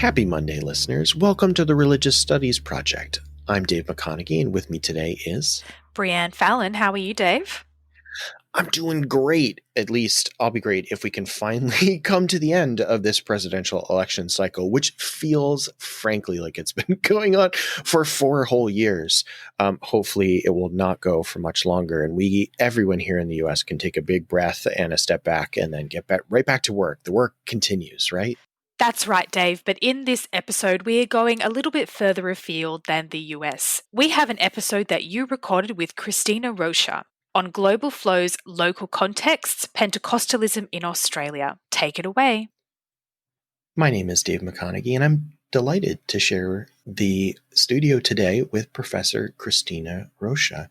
Happy Monday, listeners. Welcome to the Religious Studies Project. I'm Dave McConaughey, and with me today is... Brianne Fallon. How are you, Dave? I'm doing great. At least I'll be great if we can finally come to the end of this presidential election cycle, which feels, frankly, like it's been going on for 4 whole years. Hopefully, it will not go for much longer, and everyone here in the U.S. can take a big breath and a step back and then get right back to work. The work continues, right? That's right, Dave, but in this episode, we are going a little bit further afield than the US. We have an episode that you recorded with Cristina Rocha on Global Flow's local contexts, Pentecostalism in Australia. Take it away. My name is Dave McConaughey, and I'm delighted to share the studio today with Professor Cristina Rocha.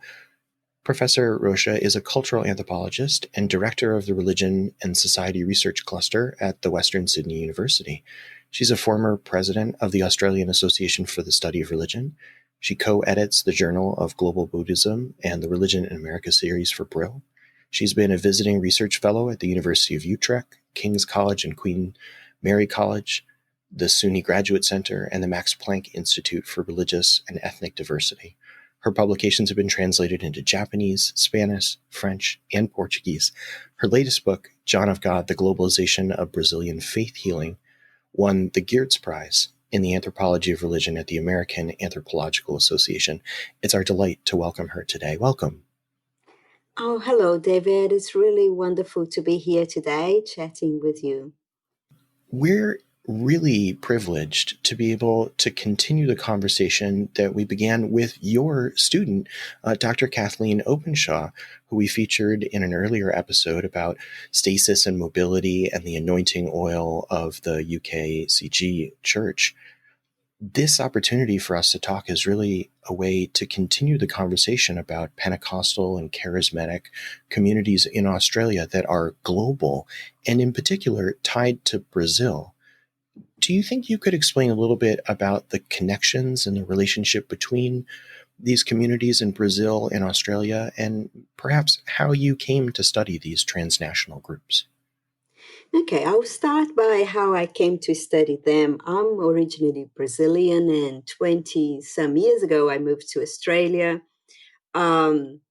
Professor Rocha is a cultural anthropologist and director of the Religion and Society Research Cluster at the Western Sydney University. She's a former president of the Australian Association for the Study of Religion. She co-edits the Journal of Global Buddhism and the Religion in America series for Brill. She's been a visiting research fellow at the University of Utrecht, King's College and Queen Mary College, the SUNY Graduate Center, and the Max Planck Institute for Religious and Ethnic Diversity. Her publications have been translated into Japanese, Spanish, French, and Portuguese. Her latest book, John of God, The Globalization of Brazilian Faith Healing, won the Geertz Prize in the Anthropology of Religion at the American Anthropological Association. It's our delight to welcome her today. Welcome. Oh, hello, David. It's really wonderful to be here today chatting with you. We're really privileged to be able to continue the conversation that we began with your student, Dr. Kathleen Openshaw, who we featured in an earlier episode about stasis and mobility and the anointing oil of the UKCG Church. This opportunity for us to talk is really a way to continue the conversation about Pentecostal and charismatic communities in Australia that are global and in particular tied to Brazil. Do you think you could explain a little bit about the connections and the relationship between these communities in Brazil and Australia, and perhaps how you came to study these transnational groups? Okay, I'll start by how I came to study them. I'm originally Brazilian, and 20 some years ago, I moved to Australia. And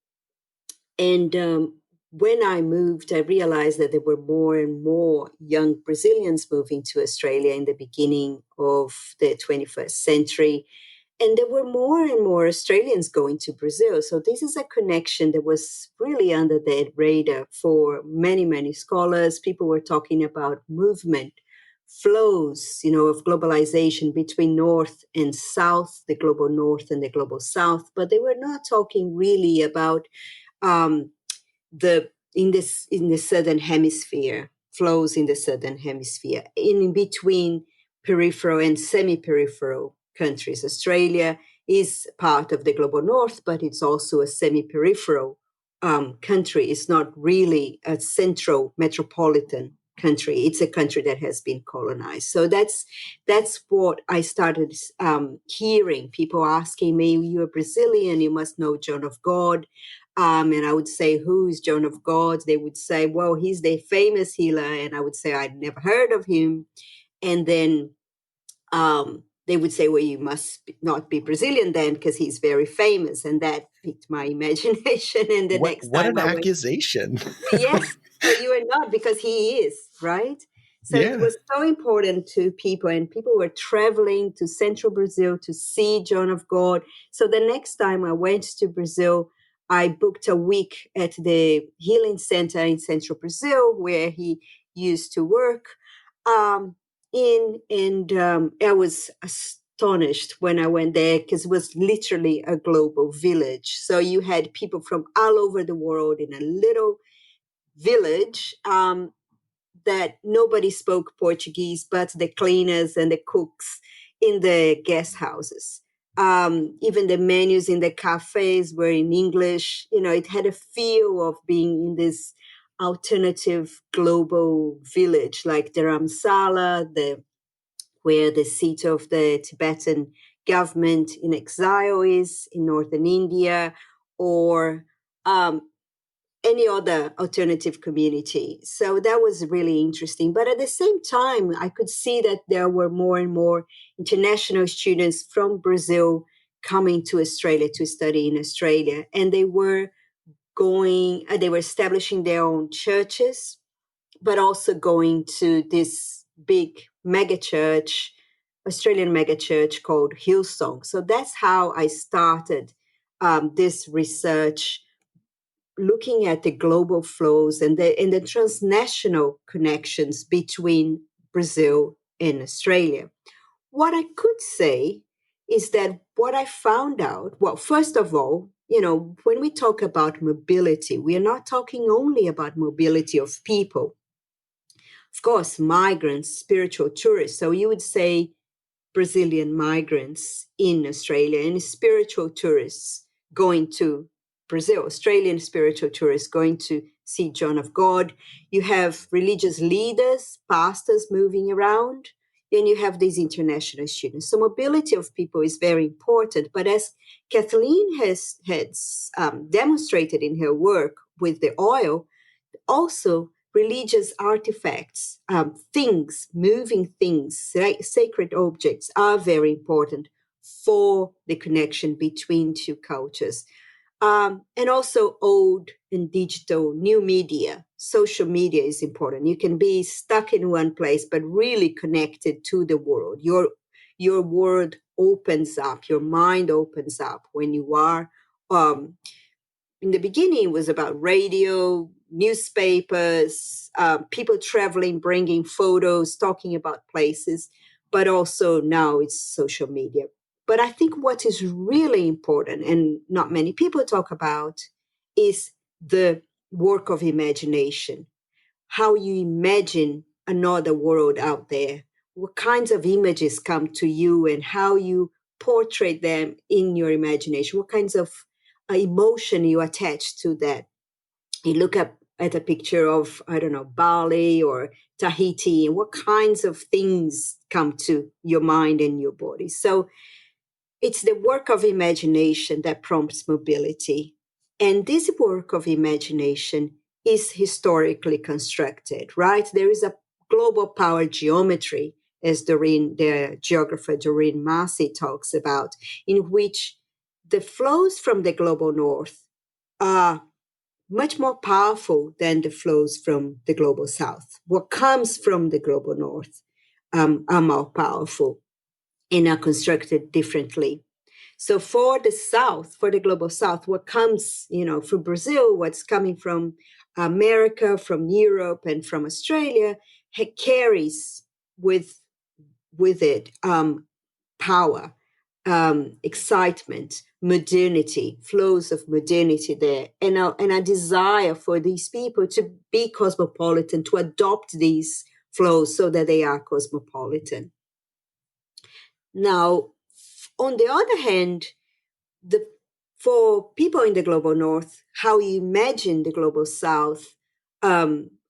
when I moved, I realized that there were more and more young Brazilians moving to Australia in the beginning of the 21st century. And there were more and more Australians going to Brazil. So this is a connection that was really under the radar for many, many scholars. People were talking about movement, flows, of globalization between North and South, the global North and the global South. But they were not talking really about um, in the Southern Hemisphere, flows in the Southern Hemisphere, in between peripheral and semi-peripheral countries. Australia is part of the global North, but it's also a semi-peripheral country. It's not really a central metropolitan country. It's a country that has been colonized. So that's what I started hearing. People asking me, "You're Brazilian, you must know John of God." And I would say, "Who is John of God?" They would say, "Well, he's the famous healer." And I would say, "I'd never heard of him." And then they would say, "Well, you must not be Brazilian then, because he's very famous." And that piqued my imagination. And the next What time an I went, accusation. yes, but you are not, because he is, right? So Yeah. it was so important to people, and people were traveling to central Brazil to see John of God. So the next time I went to Brazil, I booked a week at the healing center in central Brazil where he used to work. I was astonished when I went there, because it was literally a global village. So you had people from all over the world in a little village that nobody spoke Portuguese but the cleaners and the cooks in the guest houses. Even the menus in the cafes were in English. It had a feel of being in this alternative global village, like Dharamsala, where the seat of the Tibetan government in exile is in northern India, or any other alternative community. So that was really interesting. But at the same time, I could see that there were more and more international students from Brazil coming to Australia to study in Australia. And they were establishing their own churches, but also going to this big mega church, Australian mega church called Hillsong. So that's how I started this research, looking at the global flows and the transnational connections between Brazil and Australia. What I could say is that what I found out, well, first of all, when we talk about mobility, we are not talking only about mobility of people. Of course, migrants, spiritual tourists. So you would say Brazilian migrants in Australia and spiritual tourists going to Brazil, Australian spiritual tourists going to see John of God. You have religious leaders, pastors moving around, and you have these international students. So mobility of people is very important. But as Kathleen has demonstrated in her work with the oil, also religious artifacts, things, moving things, right? Sacred objects are very important for the connection between two cultures. And also old and digital, new media, social media is important. You can be stuck in one place, but really connected to the world. Your world opens up, your mind opens up when you are in the beginning, it was about radio, newspapers, people traveling, bringing photos, talking about places, but also now it's social media. But I think what is really important, and not many people talk about, is the work of imagination. How you imagine another world out there, what kinds of images come to you, and how you portray them in your imagination, what kinds of emotion you attach to that. You look up at a picture of, I don't know, Bali or Tahiti, and what kinds of things come to your mind and your body. So it's the work of imagination that prompts mobility. And this work of imagination is historically constructed, right? There is a global power geometry, as the geographer Doreen Massey talks about, in which the flows from the global north are much more powerful than the flows from the global south. What comes from the global north are more powerful and are constructed differently. So for the South, for the global South, what comes, from Brazil, what's coming from America, from Europe, and from Australia, carries with it power, excitement, modernity, flows of modernity there, and a desire for these people to be cosmopolitan, to adopt these flows so that they are cosmopolitan. Now, on the other hand, for people in the global north, how you imagine the global south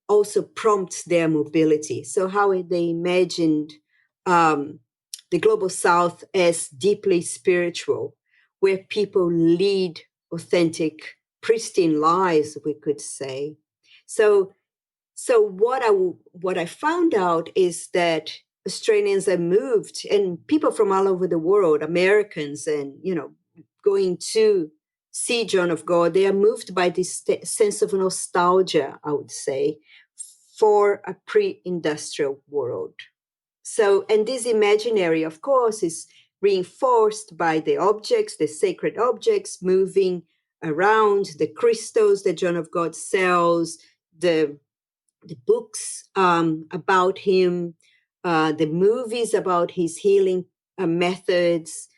also prompts their mobility. So how they imagined the global south as deeply spiritual, where people lead authentic, pristine lives, we could say. So what I found out is that Australians have moved, and people from all over the world, Americans, and going to see John of God, they are moved by this sense of nostalgia, I would say, for a pre-industrial world. So, and this imaginary, of course, is reinforced by the objects, the sacred objects moving around, the crystals that John of God sells, the books about him, the movies about his healing methods.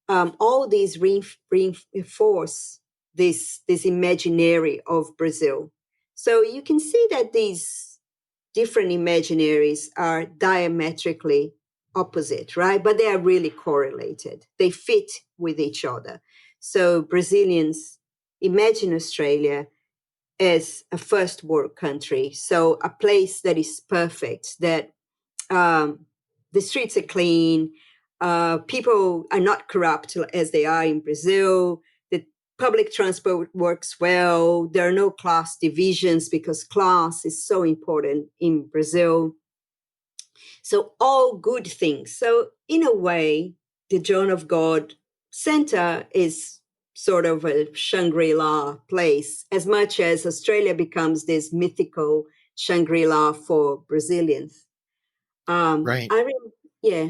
All these reinforce this imaginary of Brazil. So you can see that these different imaginaries are diametrically opposite, right? But they are really correlated. They fit with each other. So Brazilians imagine Australia as a first world country, so a place that is perfect, that the streets are clean, people are not corrupt as they are in Brazil, that public transport works well. There are no class divisions because class is so important in Brazil. So all good things. So in a way, the John of God Center is sort of a Shangri-La place, as much as Australia becomes this mythical Shangri-La for Brazilians. Right. Yeah,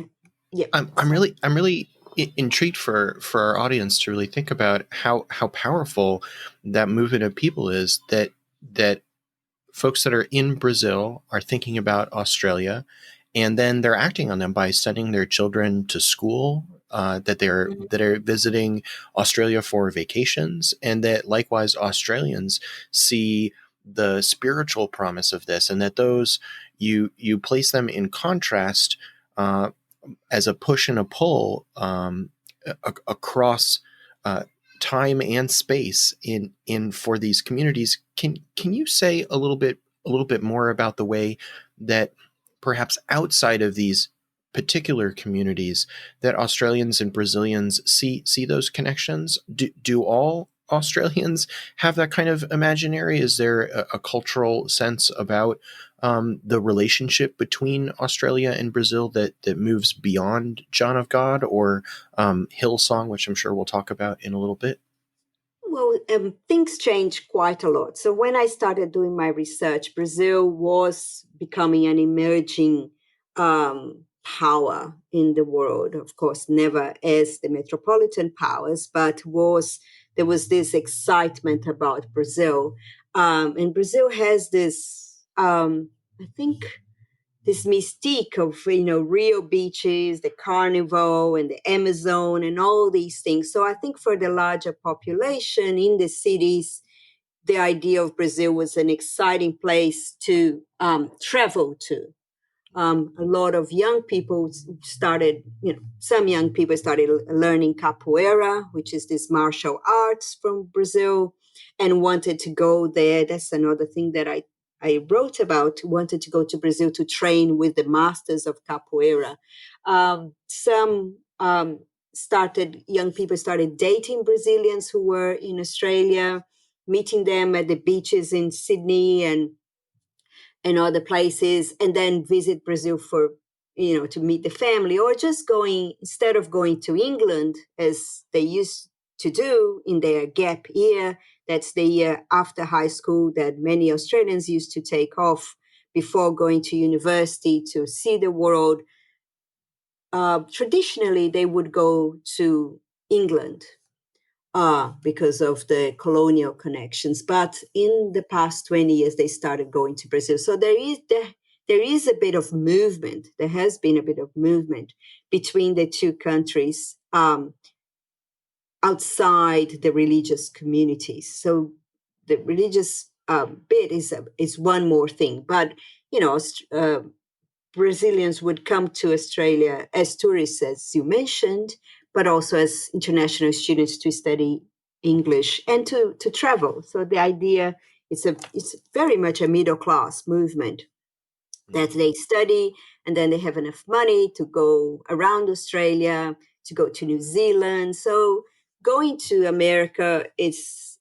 yeah. I'm really intrigued for our audience to really think about how powerful that movement of people is, that folks that are in Brazil are thinking about Australia, and then they're acting on them by sending their children to school, that are visiting Australia for vacations, and that likewise Australians see the spiritual promise of this, and that those you place them in contrast, uh, as a push and a pull, across uh, time and space in for these communities. Can you say a little bit more about the way that perhaps outside of these particular communities that Australians and Brazilians see those connections? Do all Australians have that kind of imaginary? Is there a cultural sense about the relationship between Australia and Brazil that moves beyond John of God or Hillsong, which I'm sure we'll talk about in a little bit? Well, things changed quite a lot. So when I started doing my research, Brazil was becoming an emerging power in the world. Of course, never as the metropolitan powers, but there was this excitement about Brazil, and Brazil has this. I think this mystique of Rio beaches, the carnival, and the Amazon, and all these things. So I think for the larger population in the cities, the idea of Brazil was an exciting place to travel to. A lot of young people started, some young people started learning capoeira, which is this martial arts from Brazil, and wanted to go there. That's another thing that I wrote about, wanted to go to Brazil to train with the masters of capoeira. Some young people started dating Brazilians who were in Australia, meeting them at the beaches in Sydney and other places, and then visit Brazil for, to meet the family, or just going, instead of going to England as they used to do in their gap year. That's the year after high school that many Australians used to take off before going to university to see the world. Traditionally, they would go to England because of the colonial connections. But in the past 20 years, they started going to Brazil. So there is a bit of movement. There has been a bit of movement between the two countries outside the religious communities. So the religious bit is one more thing. But, Brazilians would come to Australia as tourists, as you mentioned, but also as international students to study English and to travel. So the idea it's very much a middle class movement that they study, and then they have enough money to go around Australia, to go to New Zealand. So going to America, it's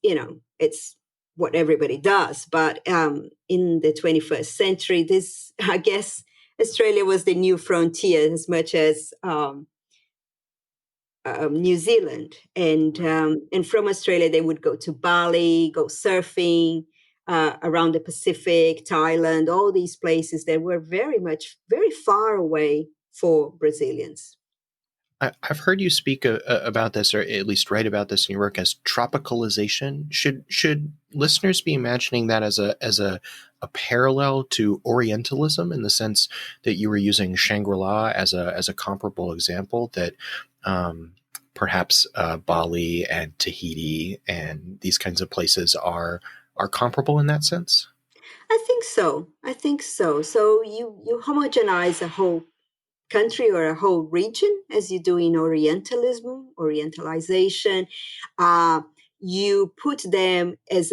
what everybody does. But in the 21st century, this, I guess, Australia was the new frontier as much as New Zealand, and from Australia they would go to Bali, go surfing around the Pacific, Thailand, all these places that were very far away for Brazilians. I've heard you speak about this, or at least write about this in your work, as tropicalization. Should listeners be imagining that as a parallel to Orientalism, in the sense that you were using Shangri-La as a comparable example, that perhaps Bali and Tahiti and these kinds of places are comparable in that sense? I think so. I think so. So you homogenize a whole country or a whole region, as you do in Orientalization. Uh, you put them as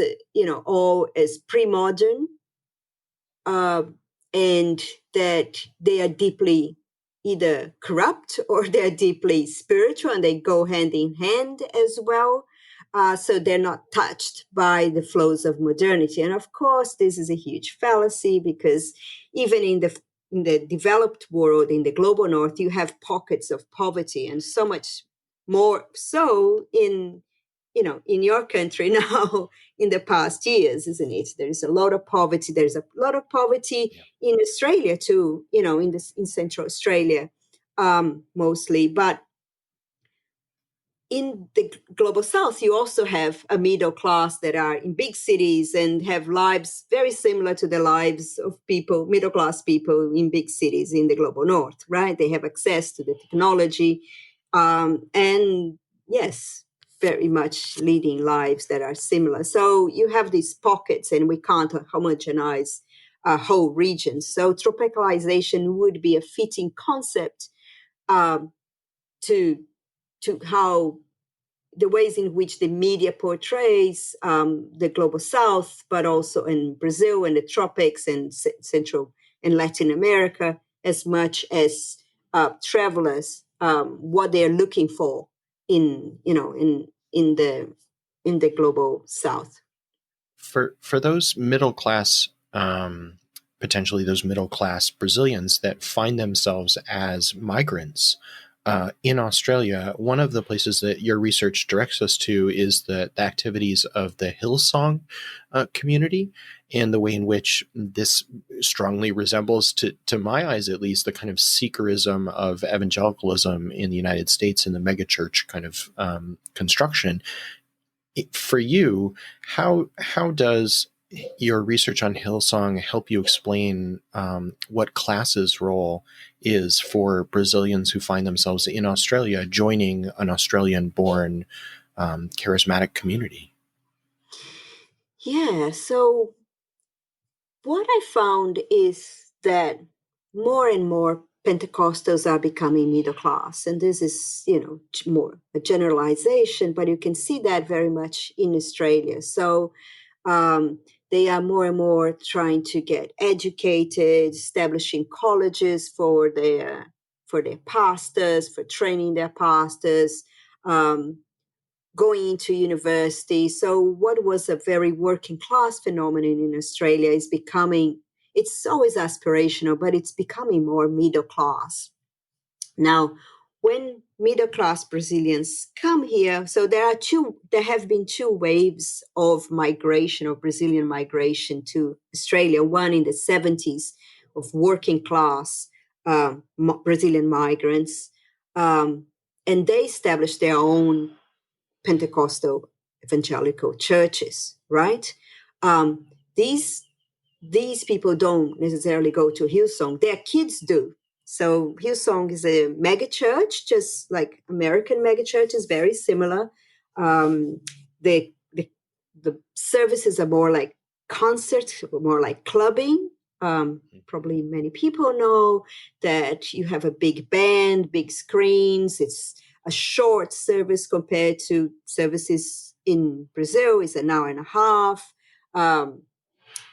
all as pre-modern, uh, and that they are deeply either corrupt or they're deeply spiritual, and they go hand in hand as well. so they're not touched by the flows of modernity. And of course, this is a huge fallacy, because even in the developed world, in the global north, you have pockets of poverty, and so much more so in your country now in the past years, isn't it? There's a lot of poverty. There's a lot of poverty in Australia too, in Central Australia, mostly. But in the global south, you also have a middle class that are in big cities and have lives very similar to the lives of middle class people in big cities in the global north, right? They have access to the technology, and yes, very much leading lives that are similar. So you have these pockets, and we can't homogenize whole regions. So tropicalization would be a fitting concept, to how the ways in which the media portrays the global south, but also in Brazil and the tropics and Central and Latin America, as much as travelers, what they're looking for in the global south. For those middle class, potentially those middle class Brazilians that find themselves as migrants in Australia, one of the places that your research directs us to is the activities of the Hillsong community, and the way in which this strongly resembles, to my eyes at least, the kind of seekerism of evangelicalism in the United States in the megachurch kind of construction. For you, how does your research on Hillsong help you explain what class's role is for Brazilians who find themselves in Australia joining an Australian-born charismatic community? Yeah, so what I found is that more and more Pentecostals are becoming middle class. And this is, more a generalization, but you can see that very much in Australia. So they are more and more trying to get educated, establishing colleges for their pastors, for training their pastors. Going into university. So what was a very working class phenomenon in Australia is becoming, it's always aspirational, but it's becoming more middle class. Now, when middle class Brazilians come here, so there have been two waves of migration, of Brazilian migration to Australia. One in the 70s of working class Brazilian migrants, and they established their own Pentecostal evangelical churches, right? Um, these these people don't necessarily go to Hillsong. Their kids do. So Hillsong is a mega church, just like American mega church is very similar. Um, the, the the services are more like concerts, more like clubbing. Probably many people know that you have a big band, big screens. It's a short service compared to services in Brazil. It's an hour and a half.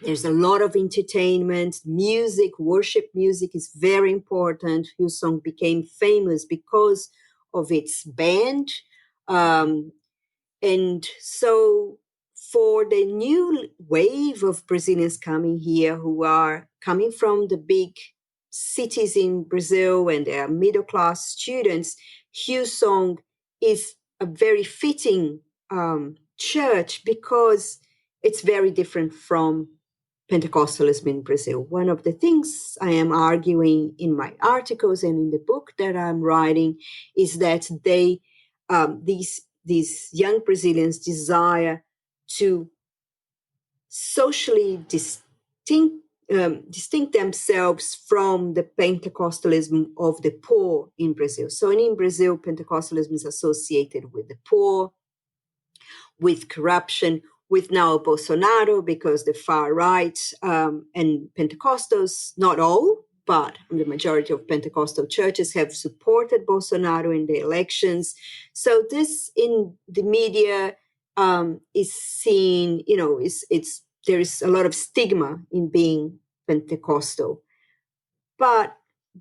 There's a lot of entertainment, music, worship music is very important. Hillsong became famous because of its band. And so for the new wave of Brazilians coming here who are coming from the big cities in Brazil and they are middle class students, Hillsong is a very fitting church because it's very different from Pentecostalism in Brazil. One of the things I am arguing in my articles and in the book that I'm writing is that these young Brazilians desire to socially distinct themselves from the Pentecostalism of the poor in Brazil. So in Brazil, Pentecostalism is associated with the poor, with corruption, with now Bolsonaro, because the far right and Pentecostals, not all, but the majority of Pentecostal churches have supported Bolsonaro in the elections. So this in the media is seen, there is a lot of stigma in being Pentecostal. But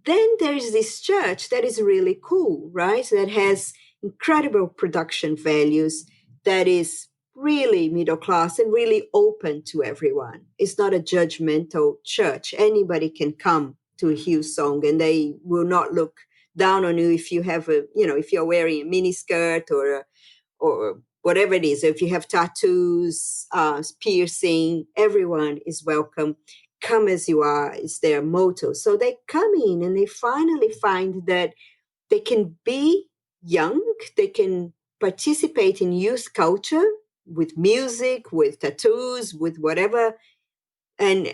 then there is this church that is really cool, right? That has incredible production values, that is really middle class and really open to everyone. It's not a judgmental church. Anybody can come to Hillsong, and they will not look down on you if you have if you're wearing a mini skirt or whatever it is. If you have tattoos, piercing, everyone is welcome. Come as you are is their motto. So they come in and they finally find that they can be young, they can participate in youth culture with music, with tattoos, with whatever, and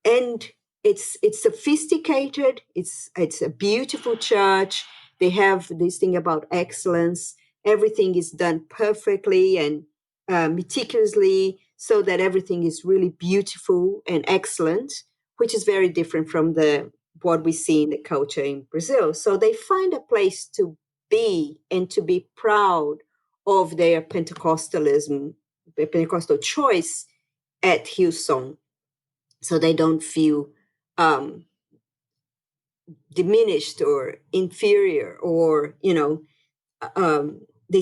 and it's sophisticated. It's a beautiful church. They have this thing about excellence. Everything is done perfectly and meticulously, so that everything is really beautiful and excellent, which is very different from the what we see in the culture in Brazil. So they find a place to be and to be proud of their Pentecostalism, the Pentecostal choice at Hillsong, so they don't feel um, diminished or inferior or the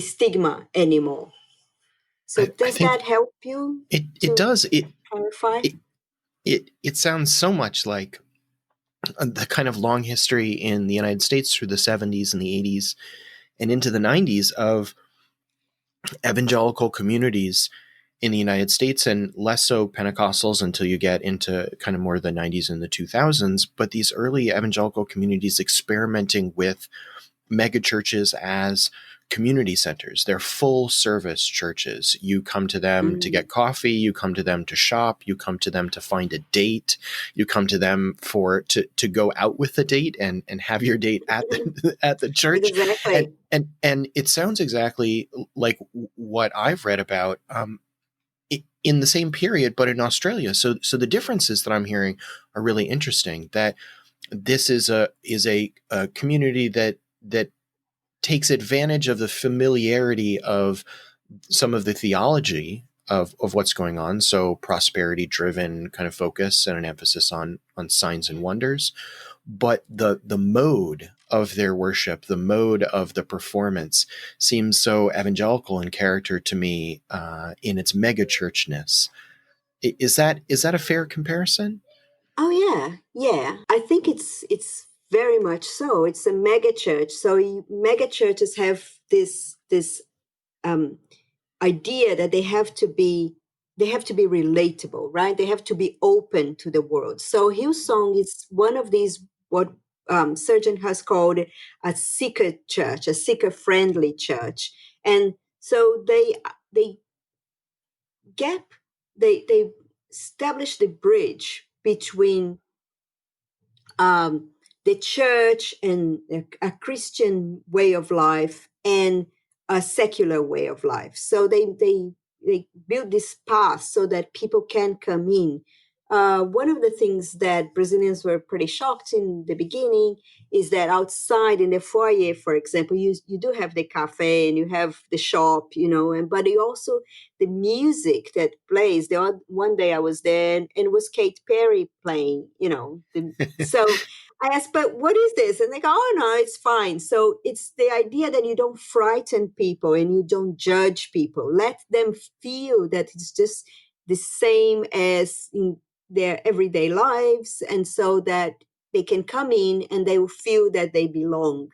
stigma anymore. So I does think that help you it to does. clarify? It sounds so much like the kind of long history in the United States through the 70s and the 80s and into the 90s of evangelical communities in the United States, and less so Pentecostals until you get into kind of more the 90s and the 2000s. But these early evangelical communities experimenting with megachurches as community centers. They're full service churches. You come to them to get coffee, you come to them to shop, you come to them to find a date, you come to them to go out with a date and have your date at the at the church. Exactly. And it sounds exactly like what I've read about in the same period, but in Australia. So the differences that I'm hearing are really interesting. That this is a community that takes advantage of the familiarity of some of the theology of what's going on. So prosperity driven kind of focus and an emphasis on signs and wonders, but the mode of their worship, the mode of the performance seems so evangelical in character to me, in its megachurchness. Is that a fair comparison? Oh yeah. I think it's very much so. It's a mega church. So mega churches have this um, idea that they have to be relatable, right? They have to be open to the world. So Hillsong is one of these, what Surgeon has called a seeker church, a seeker friendly church. And so they gap they establish the bridge between um, the church and a Christian way of life and a secular way of life. So they build this path so that people can come in. One of the things that Brazilians were pretty shocked in the beginning is that outside in the foyer, for example, you do have the cafe and you have the shop, but you also the music that plays. One day I was there and it was Kate Perry playing, so I asked, but what is this? And they go, oh, no, it's fine. So it's the idea that you don't frighten people and you don't judge people. Let them feel that it's just the same as in their everyday lives. And so that they can come in and they will feel that they belong.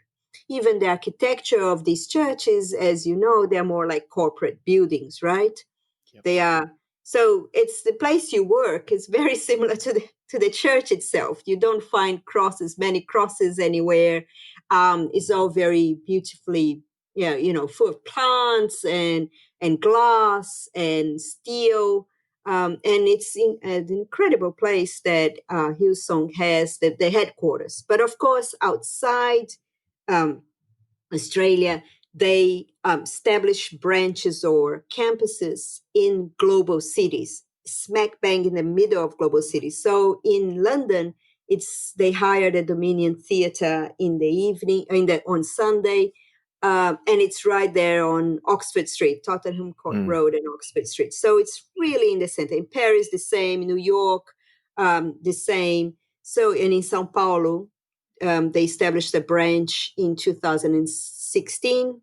Even the architecture of these churches, as you know, they're more like corporate buildings, right? Yep. They are. So it's the place you work is very similar to the church itself. You don't find many crosses anywhere. It's all very beautifully, full of plants and glass and steel. And it's an incredible place that Hillsong has the headquarters. But of course, outside um, Australia, they establish branches or campuses in global cities, smack bang in the middle of global cities. So in London, they hire the Dominion Theatre in the evening, on Sunday, and it's right there on Oxford Street, Tottenham Court Road and Oxford Street. So it's really in the center. In Paris, the same. In New York, the same. So, and in Sao Paulo, they established a branch in 2016.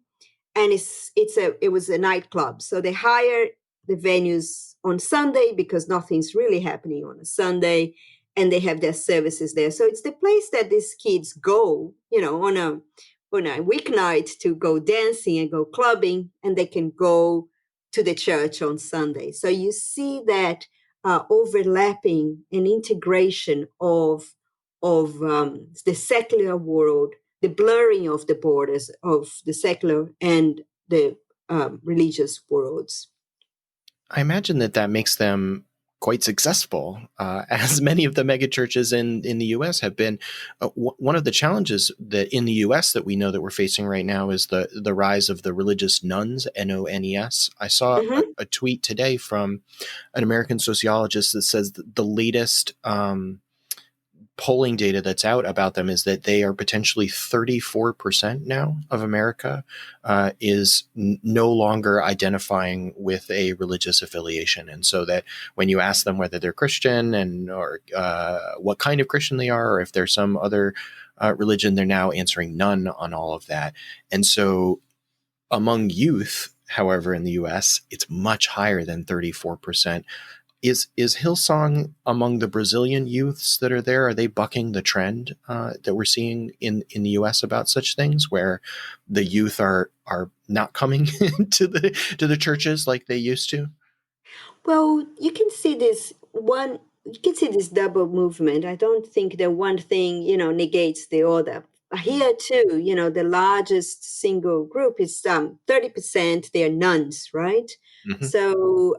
and it was a nightclub. So they hire the venues on Sunday because nothing's really happening on a Sunday, and they have their services there. So it's the place that these kids go, on a weeknight to go dancing and go clubbing, and they can go to the church on Sunday. So you see that overlapping and integration of the secular world, the blurring of the borders of the secular and the religious worlds. I imagine that makes them quite successful, as many of the megachurches in the U.S. have been. One of the challenges that in the U.S. that we know that we're facing right now is the rise of the religious nuns, NONES. I saw a tweet today from an American sociologist that says that the latest polling data that's out about them is that they are potentially 34% now of America is no longer identifying with a religious affiliation. And so that when you ask them whether they're Christian or what kind of Christian they are, or if there's some other religion, they're now answering none on all of that. And so among youth, however, in the US, it's much higher than 34%. Is Hillsong among the Brazilian youths that are there? Are they bucking the trend that we're seeing in the U.S. about such things, where the youth are not coming to the churches like they used to? Well, you can see this double movement. I don't think that one thing, negates the other. Here too, the largest single group is 30%, they're nuns, right? Mm-hmm. So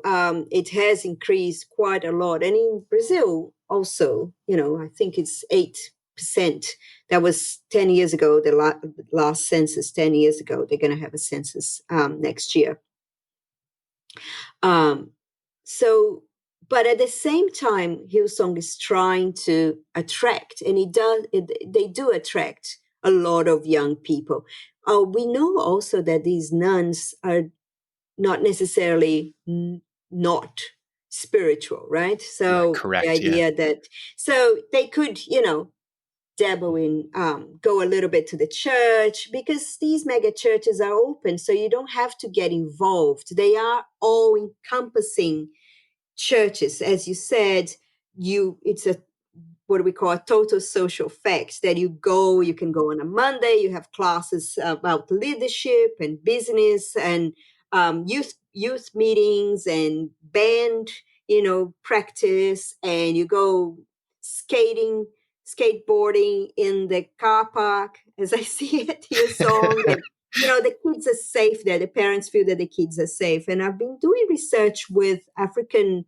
it has increased quite a lot. And in Brazil also, I think it's 8%. That was 10 years ago, the last census 10 years ago. They're going to have a census next year. Um, so, but at the same time, Hillsong is trying to attract, and they do attract a lot of young people. We know also that these nuns are not necessarily not spiritual, right? Yeah, So the correct. Yeah. idea that, so they could, dabble in, go a little bit to the church, because these mega churches are open, so you don't have to get involved. They are all encompassing churches, as you said. It's a what do we call a total social facts, that you can go on a Monday, you have classes about leadership and business and youth meetings and band, practice, and you go skateboarding in the car park, as I see it, Hillsong. And the kids are safe there. The parents feel that the kids are safe. And I've been doing research with African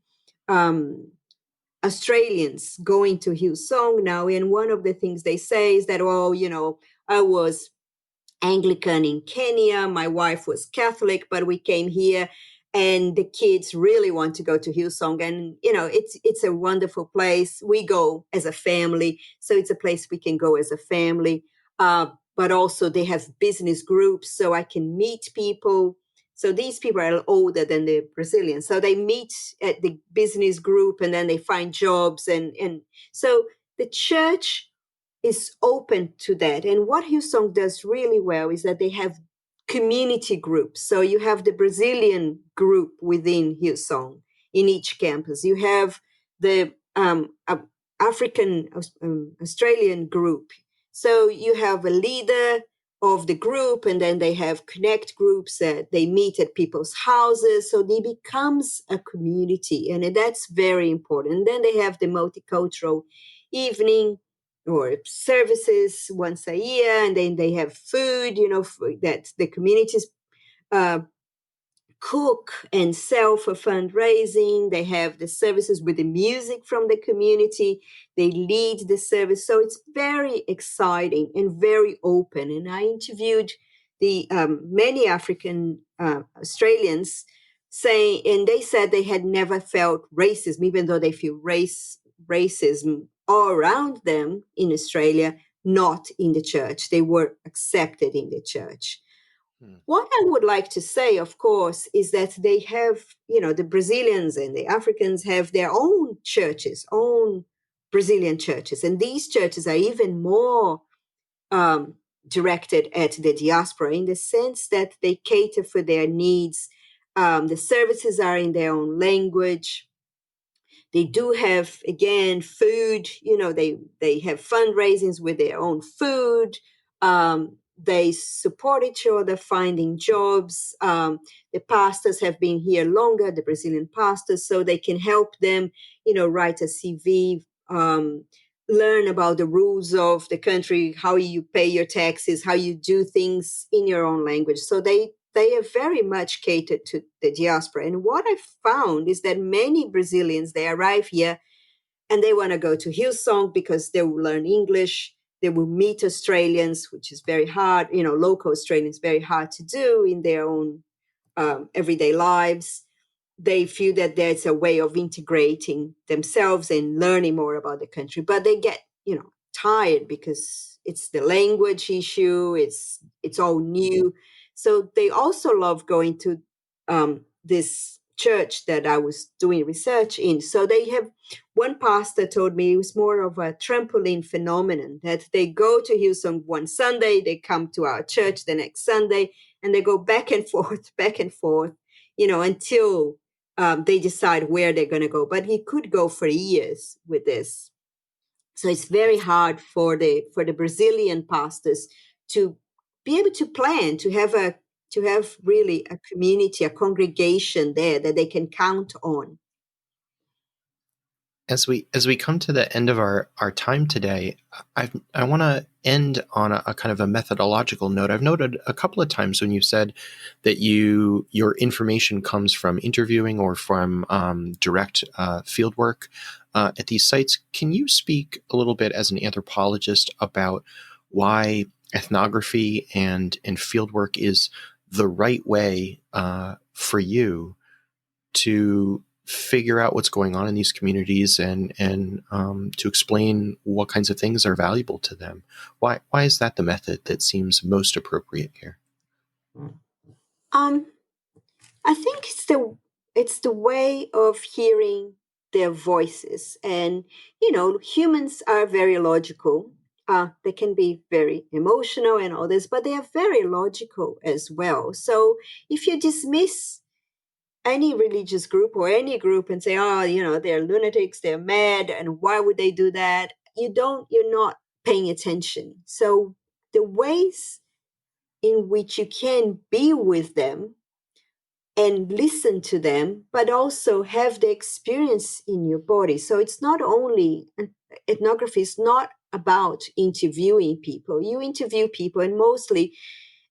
Australians going to Hillsong now, and one of the things they say is that, I was Anglican in Kenya, my wife was Catholic, but we came here, and the kids really want to go to Hillsong, and it's a wonderful place. We go as a family, so it's a place we can go as a family. But also they have business groups, so I can meet people. So these people are older than the Brazilians. So they meet at the business group, and then they find jobs. And so the church is open to that. And what Hillsong does really well is that they have community groups. So you have the Brazilian group within Hillsong in each campus. You have the African Australian group. So you have a leader of the group, and then they have connect groups that they meet at people's houses. So it becomes a community, and that's very important. And then they have the multicultural evening or services once a year, and then they have food, that the communities cook and sell for fundraising. They have the services with the music from the community. They lead the service. So it's very exciting and very open. And I interviewed the many African Australians and they said they had never felt racism, even though they feel racism all around them in Australia, not in the church. They were accepted in the church. What I would like to say, of course, is that they have, the Brazilians and the Africans have their own churches, own Brazilian churches. And these churches are even more directed at the diaspora, in the sense that they cater for their needs. The services are in their own language. They do have, again, food. They have fundraisings with their own food. They support each other finding jobs. The pastors have been here longer, the Brazilian pastors, so they can help them, write a CV, learn about the rules of the country, how you pay your taxes, how you do things in your own language. So they are very much catered to the diaspora. And what I found is that many Brazilians, they arrive here and they want to go to Hillsong because they will learn English. They will meet Australians, which is very hard, local Australians, very hard to do in their own everyday lives. They feel that there's a way of integrating themselves and learning more about the country, but they get, tired because it's the language issue. It's all new. So they also love going to this church that I was doing research in. So they have, one pastor told me it was more of a trampoline phenomenon, that they go to Hillsong one Sunday, they come to our church the next Sunday, and they go back and forth, until they decide where they're going to go. But he could go for years with this. So it's very hard for the Brazilian pastors to be able to plan, to have really a community, a congregation there that they can count on. As we come to the end of our time today, I want to end on a kind of a methodological note. I've noted a couple of times when you said that your information comes from interviewing or from direct field work at these sites. Can you speak a little bit as an anthropologist about why ethnography and field work is the right way for you to figure out what's going on in these communities and to explain what kinds of things are valuable to them? Why is that the method that seems most appropriate here? I think it's the way of hearing their voices. And humans are very logical. They can be very emotional and all this, but they are very logical as well. So if you dismiss any religious group or any group and say, oh, they're lunatics, they're mad, and why would they do that? You're not paying attention. So the ways in which you can be with them and listen to them, but also have the experience in your body. So it's not only, ethnography is not about interviewing people. You interview people, and mostly,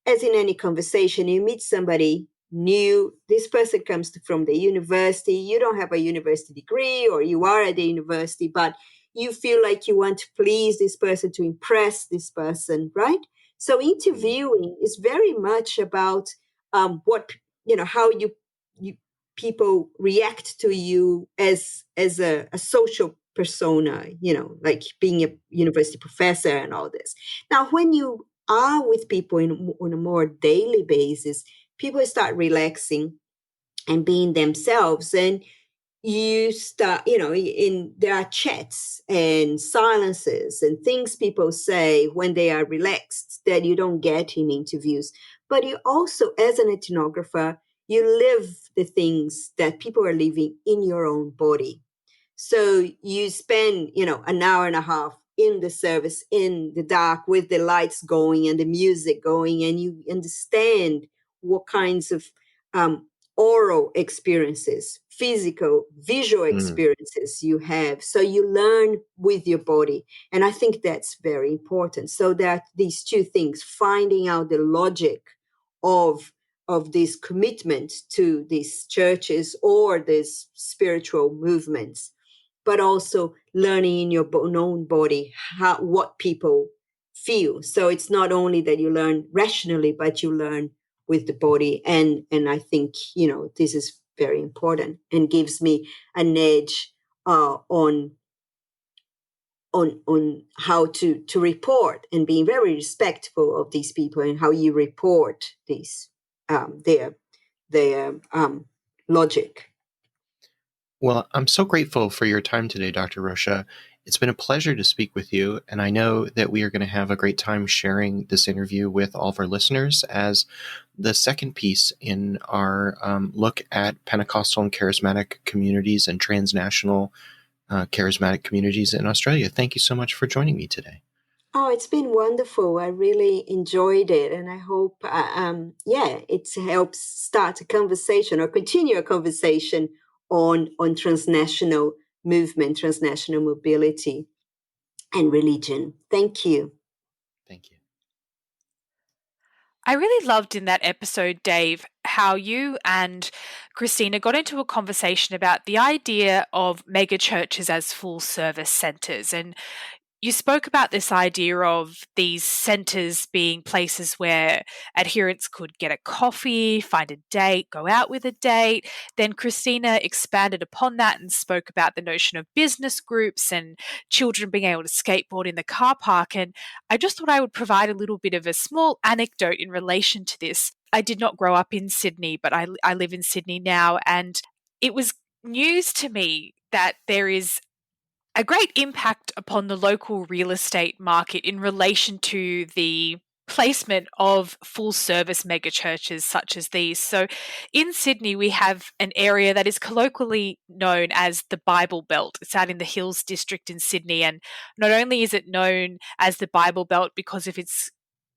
as in any conversation, you meet somebody new. This person comes from the university. You don't have a university degree, or you are at the university, but you feel like you want to please this person, to impress this person, right? So interviewing is very much about how you people react to you as a social persona, like being a university professor and all this. Now, when you are with people on a more daily basis, people start relaxing and being themselves, and you start, there are chats and silences and things people say when they are relaxed that you don't get in interviews. But you also, as an ethnographer, you live the things that people are living in your own body. So you spend, an hour and a half in the service, in the dark, with the lights going and the music going, and you understand what kinds of oral experiences, physical, visual experiences you have. So you learn with your body. And I think that's very important. So that these two things, finding out the logic of this commitment to these churches or these spiritual movements, but also learning in your own body what people feel. So it's not only that you learn rationally, but you learn with the body. And I think, this is very important and gives me an edge on how to report, and being very respectful of these people and how you report these their logic. Well, I'm so grateful for your time today, Dr. Rocha. It's been a pleasure to speak with you, and I know that we are going to have a great time sharing this interview with all of our listeners as the second piece in our look at Pentecostal and charismatic communities and transnational charismatic communities in Australia. Thank you so much for joining me today. Oh, it's been wonderful. I really enjoyed it. And I hope, it helps start a conversation or continue a conversation on transnational movement, transnational mobility, and religion. Thank you. Thank you. I really loved in that episode, Dave, how you and Christina got into a conversation about the idea of mega churches as full service centers. And you spoke about this idea of these centers being places where adherents could get a coffee, find a date, go out with a date. Then Christina expanded upon that and spoke about the notion of business groups and children being able to skateboard in the car park. And I just thought I would provide a little bit of a small anecdote in relation to this. I did not grow up in Sydney, but I live in Sydney now. And it was news to me that there is a great impact upon the local real estate market in relation to the placement of full service megachurches such as these. So in Sydney, we have an area that is colloquially known as the Bible Belt. It's out in the Hills District in Sydney. And not only is it known as the Bible Belt because of its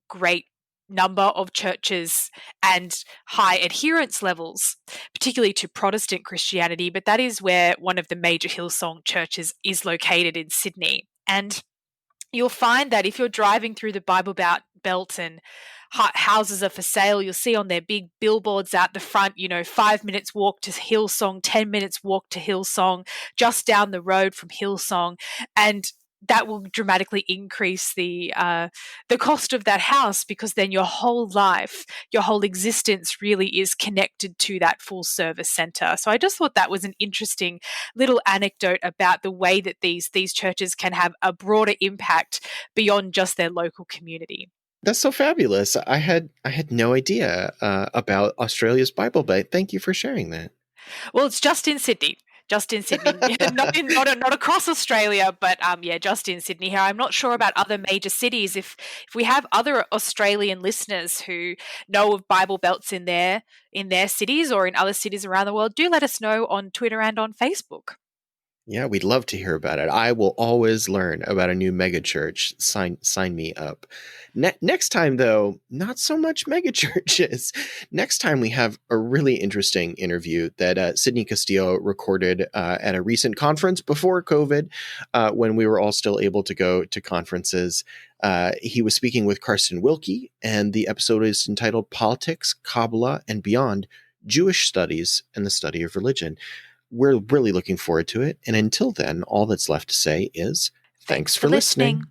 great number of churches and high adherence levels, particularly to Protestant Christianity, but that is where one of the major Hillsong churches is located in Sydney. And you'll find that if you're driving through the Bible Belt and houses are for sale, you'll see on their big billboards out the front, 5 minutes walk to Hillsong, 10 minutes walk to Hillsong, just down the road from Hillsong. And that will dramatically increase the cost of that house, because then your whole life, your whole existence really is connected to that full service center. So I just thought that was an interesting little anecdote about the way that these churches can have a broader impact beyond just their local community. That's so fabulous. I had no idea about Australia's Bible Belt. Thank you for sharing that. Well, it's just in Sydney. Just in Sydney, not across Australia, but just in Sydney here. I'm not sure about other major cities. If we have other Australian listeners who know of Bible belts in their cities or in other cities around the world, do let us know on Twitter and on Facebook. Yeah, we'd love to hear about it. I will always learn about a new mega church. Sign me up. Next time, though, not so much mega churches. Next time, we have a really interesting interview that Sydney Castillo recorded at a recent conference before COVID, when we were all still able to go to conferences. He was speaking with Carson Wilkie, and the episode is entitled Politics, Kabbalah, and Beyond, Jewish Studies and the Study of Religion. We're really looking forward to it. And until then, all that's left to say is thanks for listening.